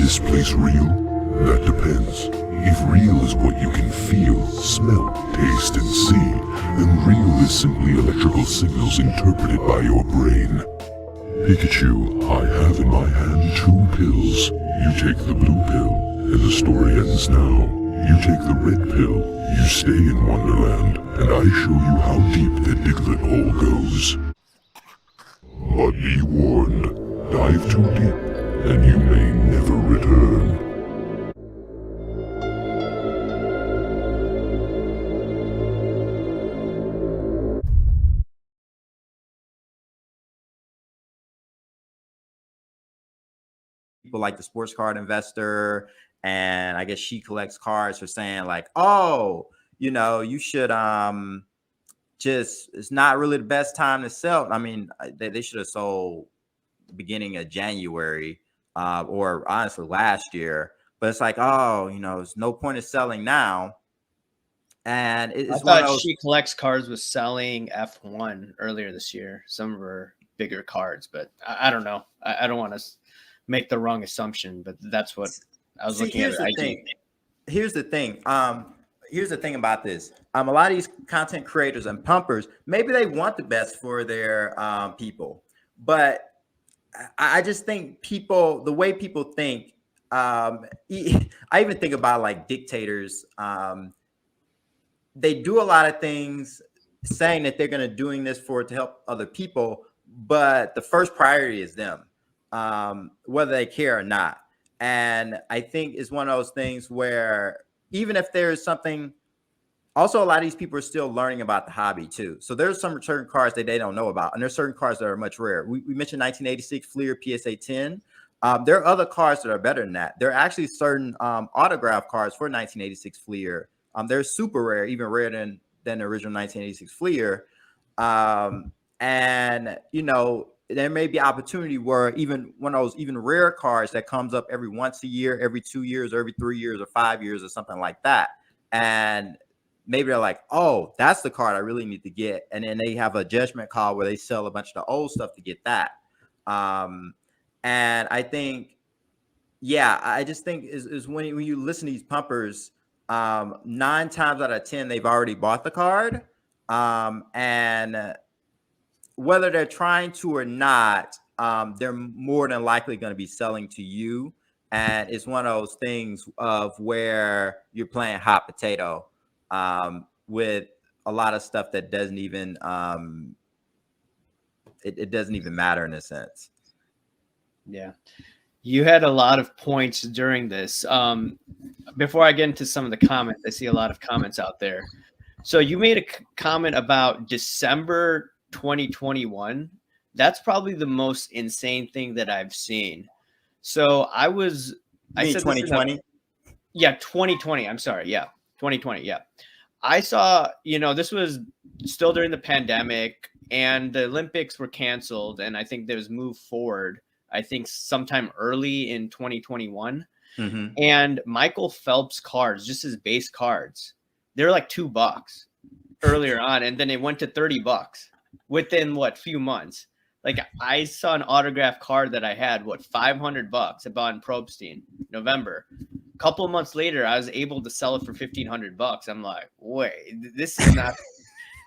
this place real? That depends. If real is what you can feel, smell, taste, and see, then real is simply electrical signals interpreted by your brain. Pikachu, I have in my hand 2 pills. You take the blue pill, and the story ends now. You take the red pill, you stay in Wonderland, and I show you how deep the Diglett hole goes. But be warned, dive too deep, and you may never return. People like the sports card investor, and I guess she collects cards for saying like, oh, you should just, it's not really the best time to sell. I mean, they should have sold beginning of January, or honestly last year, but it's like, oh, there's no point of selling now. And I it's thought She Collects Cards was selling F1 earlier this year, some of her bigger cards, but I don't know. I don't want to make the wrong assumption, but that's what I was looking at. Here's the thing. Here's the thing about this. A lot of these content creators and pumpers, maybe they want the best for their people, but I just think the way people think, I even think about like dictators. They do a lot of things saying that they're going to doing this to help other people, but the first priority is them, whether they care or not. And I think it's one of those things where even if there's something, also a lot of these people are still learning about the hobby too. So there's some certain cards that they don't know about, and there's certain cards that are much rare. We mentioned 1986 Fleer PSA 10. There are other cards that are better than that. There are actually certain autograph cards for 1986 Fleer. They're super rare, even rarer than the original 1986 Fleer. And there may be opportunity where even one of those even rare cards that comes up every once a year, every 2 years, or every 3 years, or 5 years, or something like that. And maybe they're like, oh, that's the card I really need to get. And then they have a judgment call where they sell a bunch of the old stuff to get that. And I think, I just think is when you listen to these pumpers, 9 times out of 10, they've already bought the card. And whether they're trying to or not, they're more than likely going to be selling to you. And it's one of those things of where you're playing hot potato with a lot of stuff that doesn't even it doesn't even matter in a sense. Yeah. You had a lot of points during this. Before I get into some of the comments, I see a lot of comments out there. So you made a comment about December 2021. That's probably the most insane thing that I've seen. So I said 2020. Yeah, 2020. I'm sorry. Yeah, 2020. Yeah. I saw, this was still during the pandemic and the Olympics were canceled. And I think there was moved forward, I think sometime early in 2021. Mm-hmm. And Michael Phelps cards, just his base cards, they're like $2 earlier on. And then it went to $30 within few months. Like I saw an autograph card that I had, $500 I bought in Probstein, November. A couple of months later, I was able to sell it for $1,500. I'm like, wait, this is not,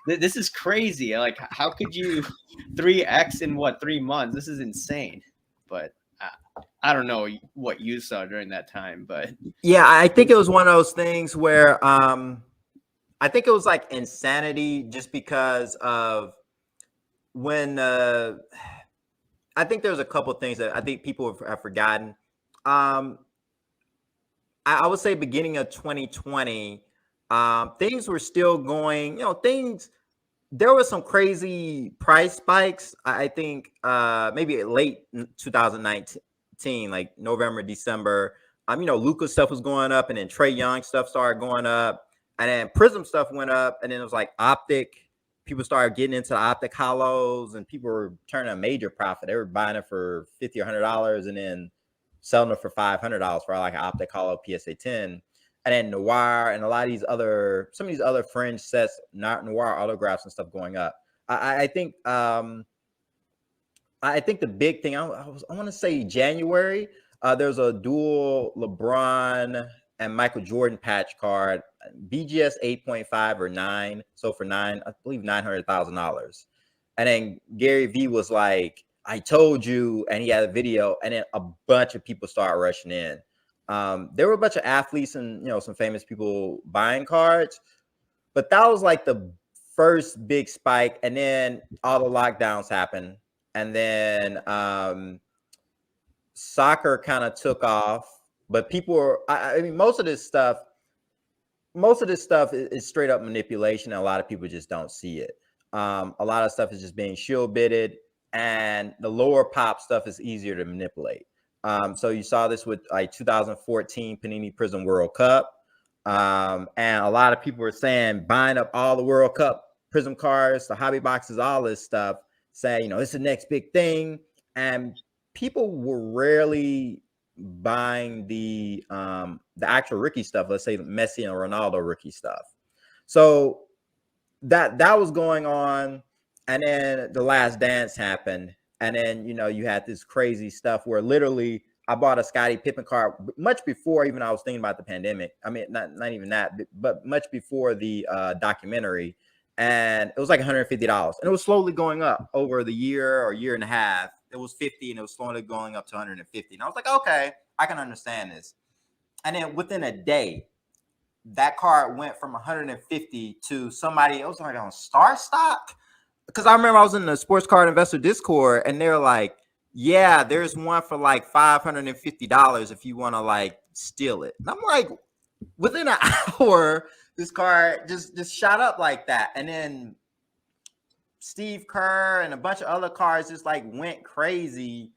this is crazy. Like, how could you 3X in 3 months? This is insane. But I don't know what you saw during that time, but yeah, I think it was one of those things where I think it was like insanity just because of when I think there's a couple of things that I think people have forgotten. I would say beginning of 2020, things were still going, there were some crazy price spikes. I think maybe late 2019, like November, December. Luka stuff was going up, and then Trae Young stuff started going up, and then Prism stuff went up, and then it was like Optic. People started getting into the Optic Hollows, and people were turning a major profit. They were buying it for $50 or $100, and then selling it for $500 for like an Optic Hollow PSA 10. And then Noir and a lot of these some of these other fringe sets, not Noir autographs and stuff going up. I think the big thing, I want to say January, There's a dual LeBron and Michael Jordan patch card, BGS 8.5 or 9. So for I believe $900,000. And then Gary V was like, I told you, and he had a video, and then a bunch of people started rushing in. There were a bunch of athletes and some famous people buying cards, but that was like the first big spike, and then all the lockdowns happened, and then soccer kind of took off. But people were, I mean, most of this stuff is straight up manipulation, and a lot of people just don't see it. A lot of stuff is just being shield bidded, and the lower pop stuff is easier to manipulate. So you saw this with like 2014 Panini Prism World Cup. And a lot of people were saying, buying up all the World Cup Prism cards, the hobby boxes, all this stuff, saying, this is the next big thing. And people were rarely buying the actual rookie stuff. Let's say Messi and Ronaldo rookie stuff. So that was going on. And then the Last Dance happened. And then, you had this crazy stuff where literally I bought a Scottie Pippen card much before even I was thinking about the pandemic. I mean, not even that, but much before the documentary. And it was like $150. And it was slowly going up over the year or year and a half. It was 50 and it was slowly going up to 150. And I was like, okay, I can understand this. And then within a day, that card went from 150 to somebody else like on Star Stock. Because I remember I was in the Sports Card Investor Discord and they're like, yeah, there's one for like $550 if you want to like steal it. And I'm like, within an hour, this card just shot up like that. And then Steve Kerr and a bunch of other cards just like went crazy.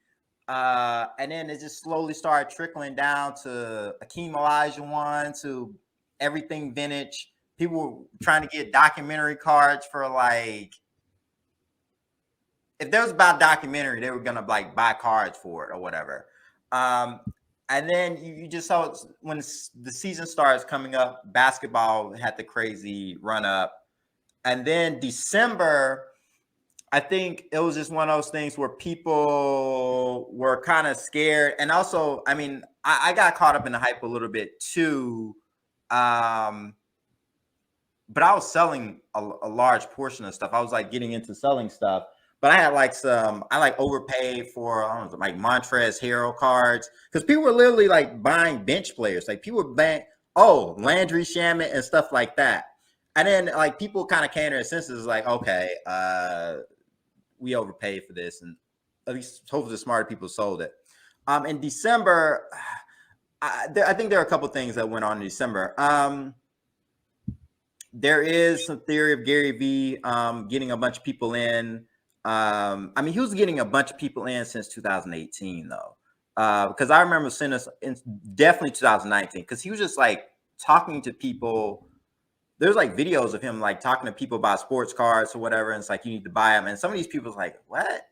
And then it just slowly started trickling down to Akeem Olajuwon, to everything vintage. People were trying to get documentary cards for like, if there was about documentary, they were gonna like buy cards for it or whatever. And then you just saw when the season starts coming up, basketball had the crazy run up, and then December, I think it was just one of those things where people were kind of scared, and also, I mean, I got caught up in the hype a little bit too. But I was selling a large portion of stuff. I was like getting into selling stuff. But I had like I overpaid for, I don't know, like Montrezl Harrell cards. Because people were literally like buying bench players. Like people were buying, Landry Shamet and stuff like that. And then like people kind of came to their senses like, okay, we overpaid for this. And at least hopefully the smarter people sold it. In December, I think there are a couple things that went on in December. There is some theory of Gary V getting a bunch of people in. I mean, he was getting a bunch of people in since 2018, though, because I remember seeing this in definitely 2019, because he was just like talking to people. There's like videos of him like talking to people about sports cards or whatever, and it's like you need to buy them. And some of these people's like, "What?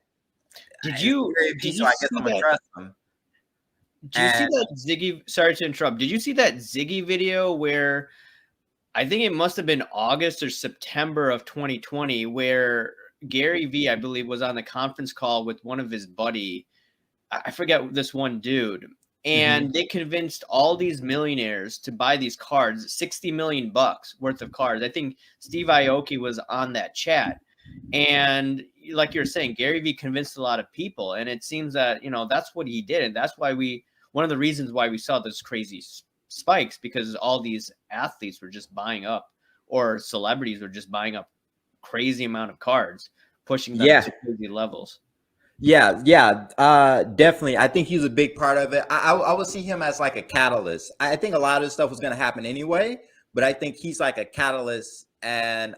Did you I guess I'm gonna trust them." Did you see that Ziggy? Sorry to interrupt. Did you see that Ziggy video where I think it must have been August or September of 2020, where Gary V, I believe, was on the conference call with one of his buddy. I forget this one dude. And they convinced all these millionaires to buy these cards, $60 million worth of cards. I think Steve Aoki was on that chat. And like you're saying, Gary V convinced a lot of people. And it seems that, that's what he did. And that's why one of the reasons why we saw those crazy spikes, because all these athletes were just buying up, or celebrities were just buying up crazy amount of cards, pushing them to crazy levels. Yeah, definitely. I think he's a big part of it. I would see him as like a catalyst. I think a lot of this stuff was going to happen anyway, but I think he's like a catalyst, and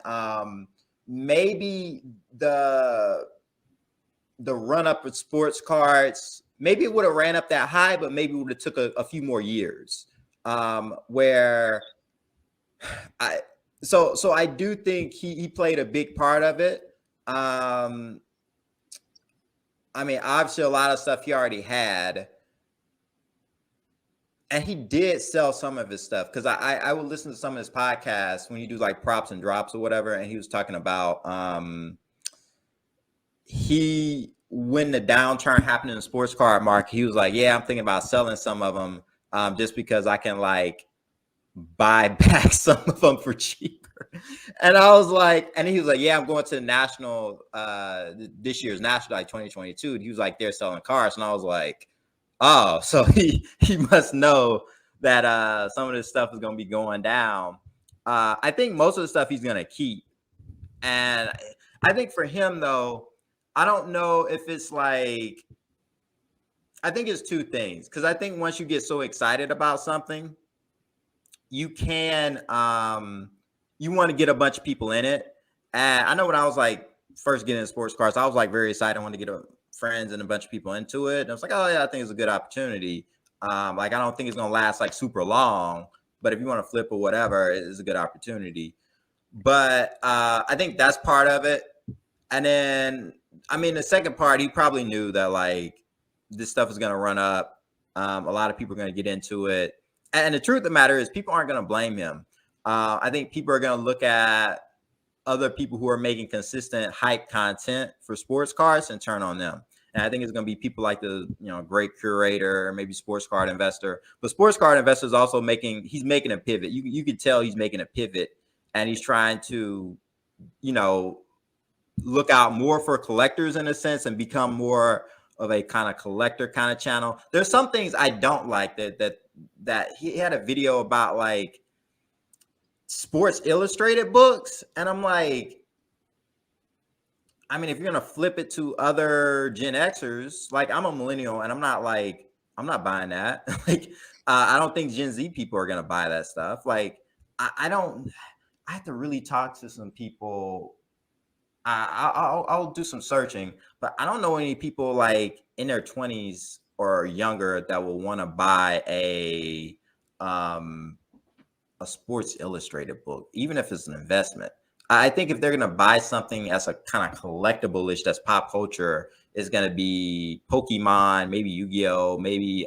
maybe the run up with sports cards, maybe it would have ran up that high, but maybe it would have took a few more years. Where So I do think he played a big part of it. I mean, obviously a lot of stuff he already had. And he did sell some of his stuff, because I would listen to some of his podcasts when you do like props and drops or whatever. And he was talking about he when the downturn happened in the sports card market, he was like, yeah, I'm thinking about selling some of them just because I can like buy back some of them for cheaper. And I was like, and he was like, yeah, I'm going to the national, this year's national, like 2022. And he was like, they're selling cars. And I was like, oh, so he must know that some of this stuff is going to be going down. I think most of the stuff he's going to keep. And I think for him, though, I don't know if it's like, I think it's two things. Because I think once you get so excited about something, you can, you want to get a bunch of people in it. And I know when I was like first getting into sports cars, I was like very excited. I wanted to get friends and a bunch of people into it. And I was like, oh yeah, I think it's a good opportunity. Like, I don't think it's going to last like super long, but if you want to flip or whatever, it's a good opportunity. But I think that's part of it. And then, I mean, the second part, he probably knew that like this stuff is going to run up. A lot of people are going to get into it. And the truth of the matter is people aren't going to blame him. I think people are going to look at other people who are making consistent hype content for sports cars and turn on them. And I think it's going to be people like the, Great Curator, or maybe Sports Card Investor. But Sports Card Investor is also he's making a pivot. You could tell he's making a pivot, and he's trying to, look out more for collectors in a sense and become more of a kind of collector kind of channel. There's some things I don't like that he had a video about like Sports Illustrated books. And I'm like, I mean, if you're going to flip it to other Gen Xers, like I'm a millennial and I'm not buying that. Like, I don't think Gen Z people are going to buy that stuff. Like, I have to really talk to some people. I'll do some searching, but I don't know any people like in their 20s or younger that will want to buy a Sports Illustrated book, even if it's an investment. I think if they're going to buy something as a kind of collectible-ish that's pop culture, is going to be Pokemon, maybe Yu-Gi-Oh, maybe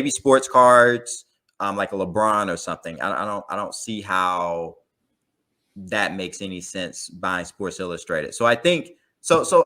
sports cards, like a LeBron or something. I don't see how that makes any sense buying Sports Illustrated. So I think so